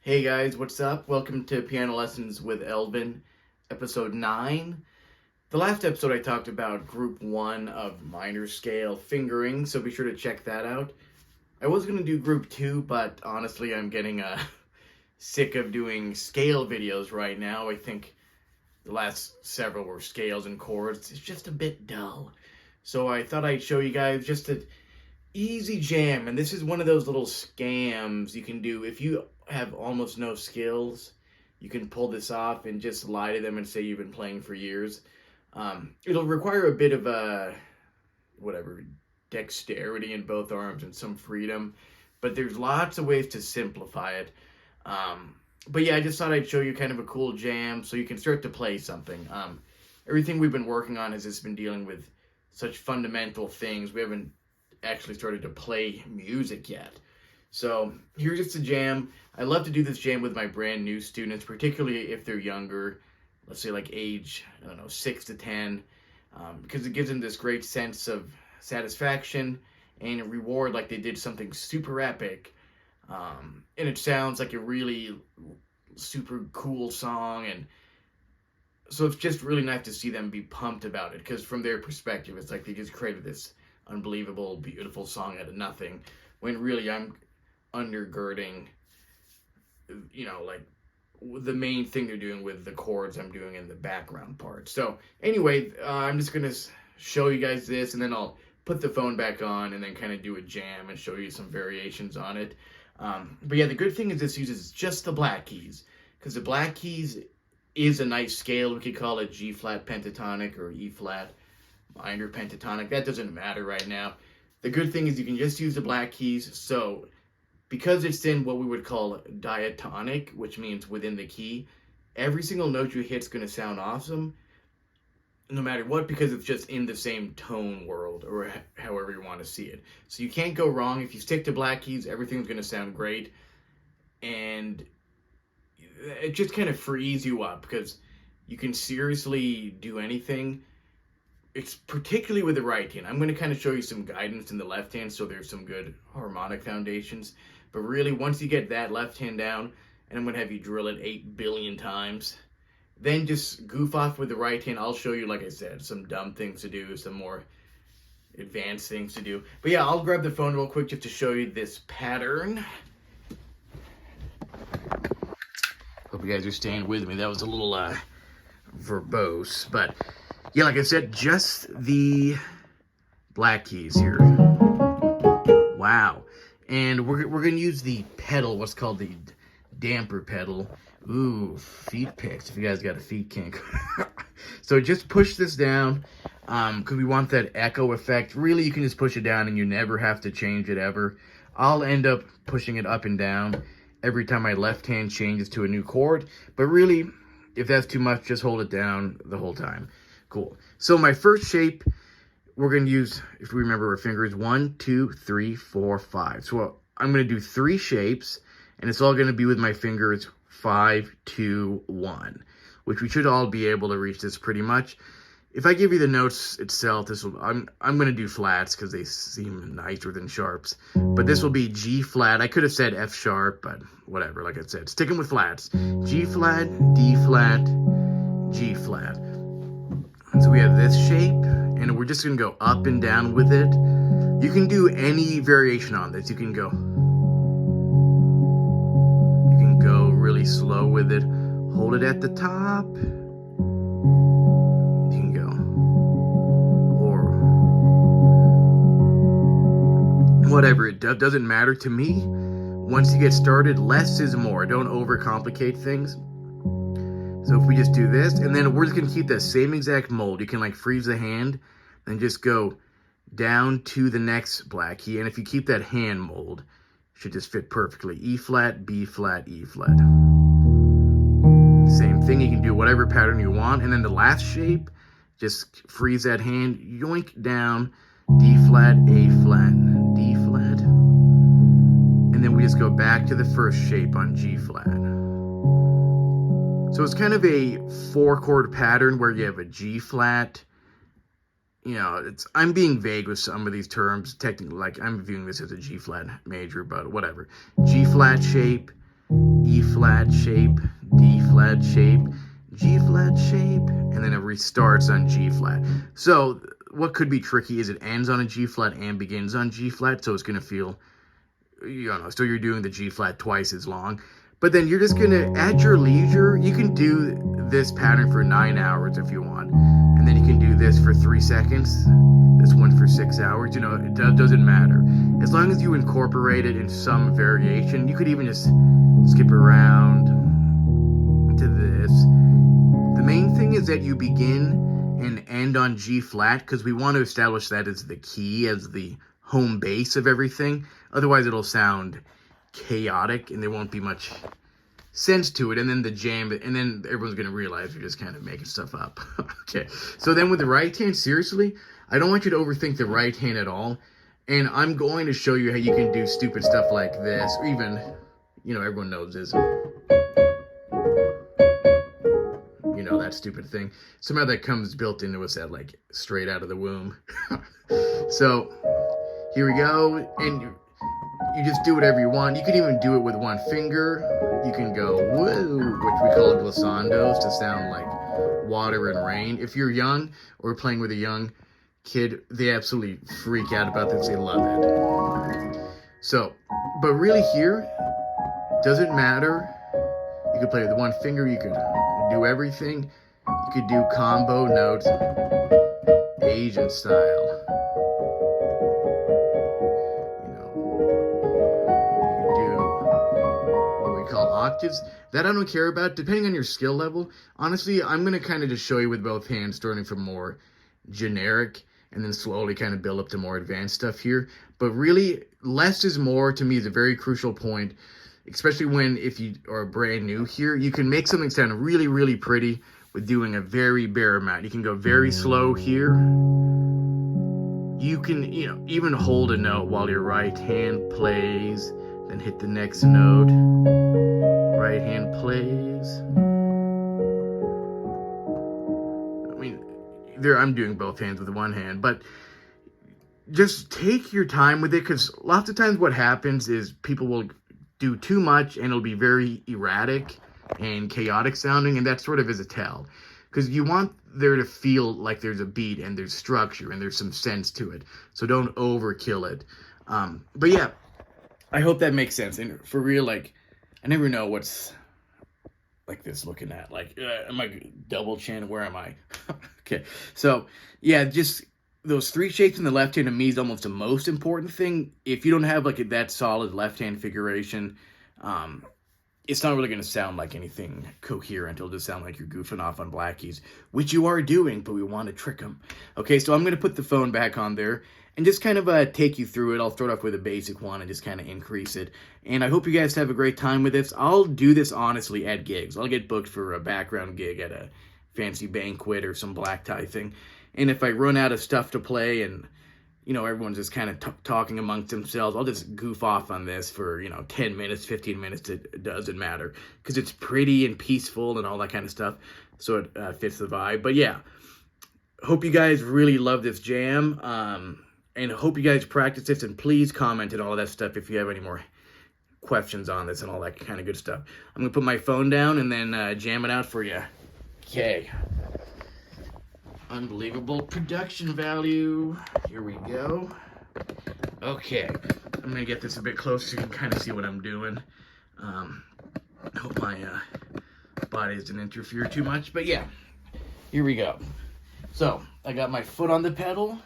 Hey guys, what's up? Welcome to Piano Lessons with Elvin, episode 9. The last episode I talked about group 1 of minor scale fingering, so be sure to check that out. I was going to do group 2, but honestly I'm getting sick of doing scale videos right now. I think the last several were scales and chords. It's just a bit dull. So I thought I'd show you guys just an easy jam, and this is one of those little scams you can do if you have almost no skills. You can pull this off and just lie to them and say you've been playing for years. It'll require a bit of dexterity in both arms and some freedom, but there's lots of ways to simplify it. But yeah, I just thought I'd show you kind of a cool jam so you can start to play something. Everything we've been working on has just been dealing with such fundamental things. We haven't actually started to play music yet. So here's just a jam. I love to do this jam with my brand new students, particularly if they're younger, let's say like age, 6 to 10, because it gives them this great sense of satisfaction and a reward, like they did something super epic. And it sounds like a really super cool song, and so it's just really nice to see them be pumped about it, because from their perspective, it's like they just created this unbelievable, beautiful song out of nothing, when really I'm undergirding, like the main thing they're doing with the chords I'm doing in the background part. So anyway, I'm just going to show you guys this, and then I'll put the phone back on and then kind of do a jam and show you some variations on it. But yeah, the good thing is this uses just the black keys, because the black keys is a nice scale. We could call it G flat pentatonic or E flat minor pentatonic. That doesn't matter right now. The good thing is you can just use the black keys. So because it's in what we would call diatonic, which means within the key, every single note you hit is going to sound awesome no matter what, because it's just in the same tone world, or however you want to see it. So you can't go wrong. If you stick to black keys, everything's going to sound great, and it just kind of frees you up, because you can seriously do anything. It's particularly with the right hand. I'm going to kind of show you some guidance in the left hand, so there's some good harmonic foundations. But really, once you get that left hand down, and I'm going to have you drill it 8 billion times, then just goof off with the right hand. I'll show you, like I said, some dumb things to do, some more advanced things to do. But yeah, I'll grab the phone real quick just to show you this pattern. Hope you guys are staying with me. That was a little verbose, but yeah, like I said, just the black keys here. Wow. And we're going to use the pedal, what's called the damper pedal. Ooh, feet picks, if you guys got a feet kink. So just push this down, because we want that echo effect. Really, you can just push it down and you never have to change it ever. I'll end up pushing it up and down every time my left hand changes to a new chord. But really, if that's too much, just hold it down the whole time. Cool. So my first shape, we're going to use, if we remember our fingers, 1, 2, 3, 4, 5. So I'm going to do 3 shapes, and it's all going to be with my fingers 5, 2, 1, which we should all be able to reach this pretty much. If I give you the notes itself, I'm going to do flats because they seem nicer than sharps. But this will be G flat. I could have said F sharp, but whatever. Like I said, sticking with flats. G flat, D flat, G flat. So we have this shape, and we're just going to go up and down with it. You can do any variation on this. You can go really slow with it. Hold it at the top. You can go. Or whatever. It doesn't matter to me. Once you get started, less is more. Don't overcomplicate things. So if we just do this, and then we're just going to keep that same exact mold. You can like freeze the hand and just go down to the next black key. And if you keep that hand mold, it should just fit perfectly. E flat, B flat, E flat. Same thing, you can do whatever pattern you want. And then the last shape, just freeze that hand, yoink down, D flat, A flat, D flat. And then we just go back to the first shape on G flat. So it's kind of a 4-chord pattern where you have a G flat. I'm being vague with some of these terms. Technically, like I'm viewing this as a G flat major, but whatever. G flat shape, E flat shape, D flat shape, G flat shape, and then it restarts on G flat. So what could be tricky is it ends on a G flat and begins on G flat, so it's going to feel, so you're doing the G flat twice as long. But then you're just going to, at your leisure, you can do this pattern for 9 hours if you want. And then you can do this for 3 seconds, this one for 6 hours. It doesn't matter. As long as you incorporate it in some variation, you could even just skip around to this. The main thing is that you begin and end on G flat, because we want to establish that as the key, as the home base of everything. Otherwise, it'll sound chaotic and there won't be much sense to it, and then the jam, and then everyone's going to realize you're just kind of making stuff up. Okay, so then with the right hand, seriously, I don't want you to overthink the right hand at all, and I'm going to show you how you can do stupid stuff like this, or even, everyone knows this, that stupid thing. Somehow that comes built into us at, like, straight out of the womb. So, here we go, and you just do whatever you want. You can even do it with one finger. You can go woo, which we call glissandos, to sound like water and rain. If you're young or playing with a young kid, they absolutely freak out about this. They love it. So, but really here, doesn't matter. You could play with one finger. You could do everything. You could do combo notes, Asian style. Octaves. That I don't care about, depending on your skill level. Honestly, I'm going to kind of just show you with both hands, starting from more generic and then slowly kind of build up to more advanced stuff here. But really, less is more to me is a very crucial point, especially if you are brand new here. You can make something sound really, really pretty with doing a very bare amount. You can go very slow here. You can, even hold a note while your right hand plays, then hit the next note. Right hand plays. I'm doing both hands with one hand, but just take your time with it, because lots of times what happens is people will do too much and it'll be very erratic and chaotic sounding, and that sort of is a tell, because you want there to feel like there's a beat and there's structure and there's some sense to it, so don't overkill it. But yeah, I hope that makes sense. And for real, I never know what's like this looking at. Am I double chin? Where am I? Okay, so yeah, just those 3 shapes in the left hand to me is almost the most important thing. If you don't have that solid left hand figuration, it's not really going to sound like anything coherent. It'll just sound like you're goofing off on black keys, which you are doing, but we want to trick them. Okay, so I'm going to put the phone back on there and just kind of take you through it. I'll start off with a basic one and just kind of increase it. And I hope you guys have a great time with this. I'll do this honestly at gigs. I'll get booked for a background gig at a fancy banquet or some black tie thing. And if I run out of stuff to play and, everyone's just kind of talking amongst themselves, I'll just goof off on this for, 10 minutes, 15 minutes. It doesn't matter, because it's pretty and peaceful and all that kind of stuff. So it fits the vibe. But yeah, hope you guys really love this jam. And hope you guys practice this, and please comment and all of that stuff if you have any more questions on this and all that kind of good stuff. I'm going to put my phone down and then jam it out for you. Okay. Unbelievable production value. Here we go. Okay. I'm going to get this a bit closer so you can kind of see what I'm doing. Hope my body doesn't interfere too much. But yeah, here we go. So, I got my foot on the pedal.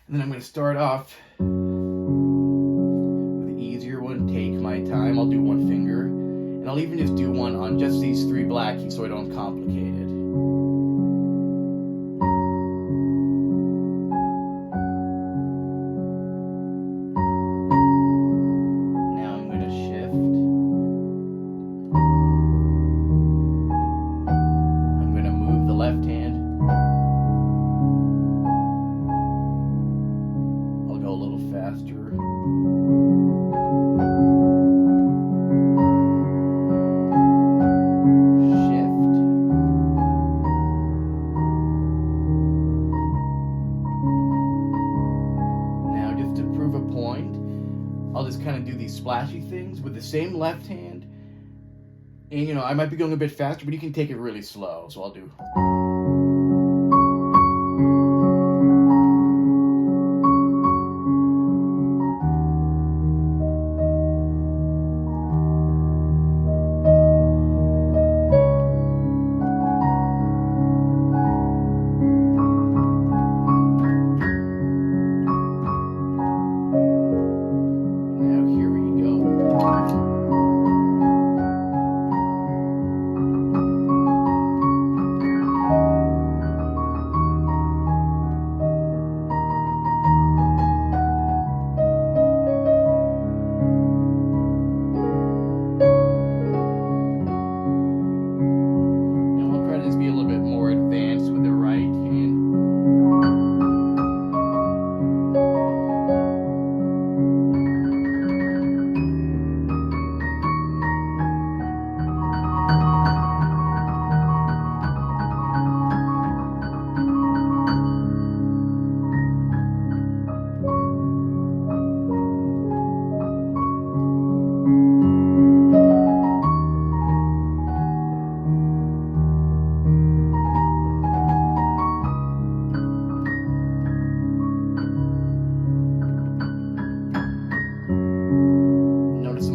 And then I'm going to start off with the easier one, Take My Time. I'll do one finger. And I'll even just do one on just these 3 black keys so I don't complicate it. Now I'm going to shift. I'm going to move the left hand. A little faster. Shift. same left hand. And, you know, I might be going a bit faster, but you can take it really slow. So I'll do.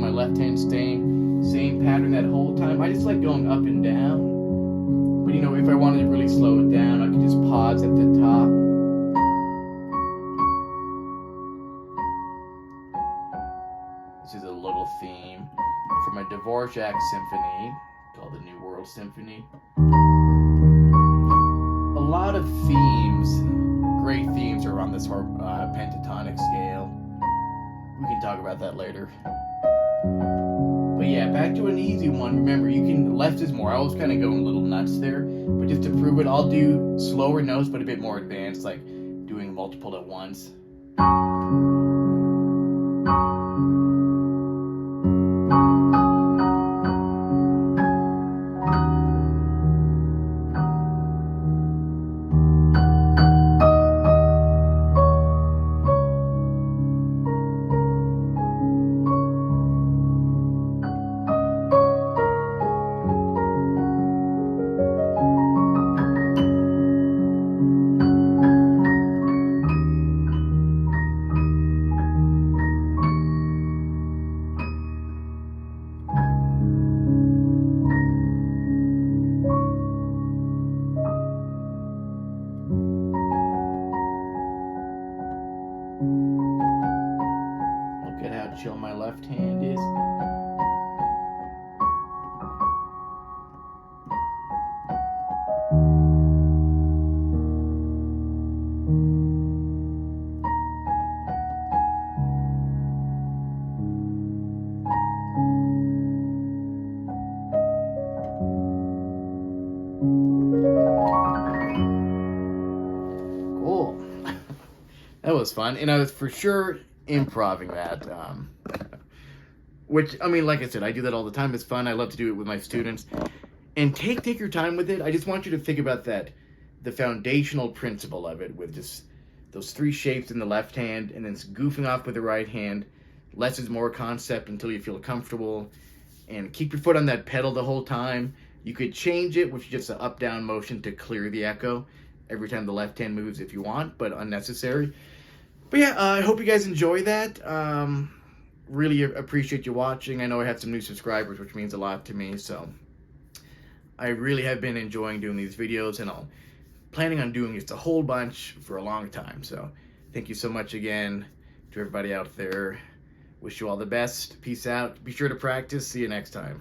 Left hand staying same pattern that whole time. I just like going up and down. But you know, if I wanted to really slow it down, I could just pause at the top. This is a little theme from a Dvorak symphony called the New World Symphony. A lot of themes, great themes, are on this pentatonic scale. We can talk about that later. But yeah, back to an easy one. Remember, you can, less is more. I was kind of going a little nuts there, but just to prove it, I'll do slower notes, but a bit more advanced, like doing multiple at once. Chill my left hand is. Cool. That was fun, and I was for sure improving that, which, I mean, like I said, I do that all the time. It's fun. I love to do it with my students. And take your time with it. I just want you to think about that, the foundational principle of it, with just those three shapes in the left hand, and then goofing off with the right hand. Less is more concept until you feel comfortable, and keep your foot on that pedal the whole time. You could change it with just an up-down motion to clear the echo every time the left hand moves if you want, but unnecessary. But yeah, I hope you guys enjoy that. Really appreciate you watching. I know I had some new subscribers, which means a lot to me. So I really have been enjoying doing these videos, and I'm planning on doing just a whole bunch for a long time. So thank you so much again to everybody out there. Wish you all the best. Peace out. Be sure to practice. See you next time.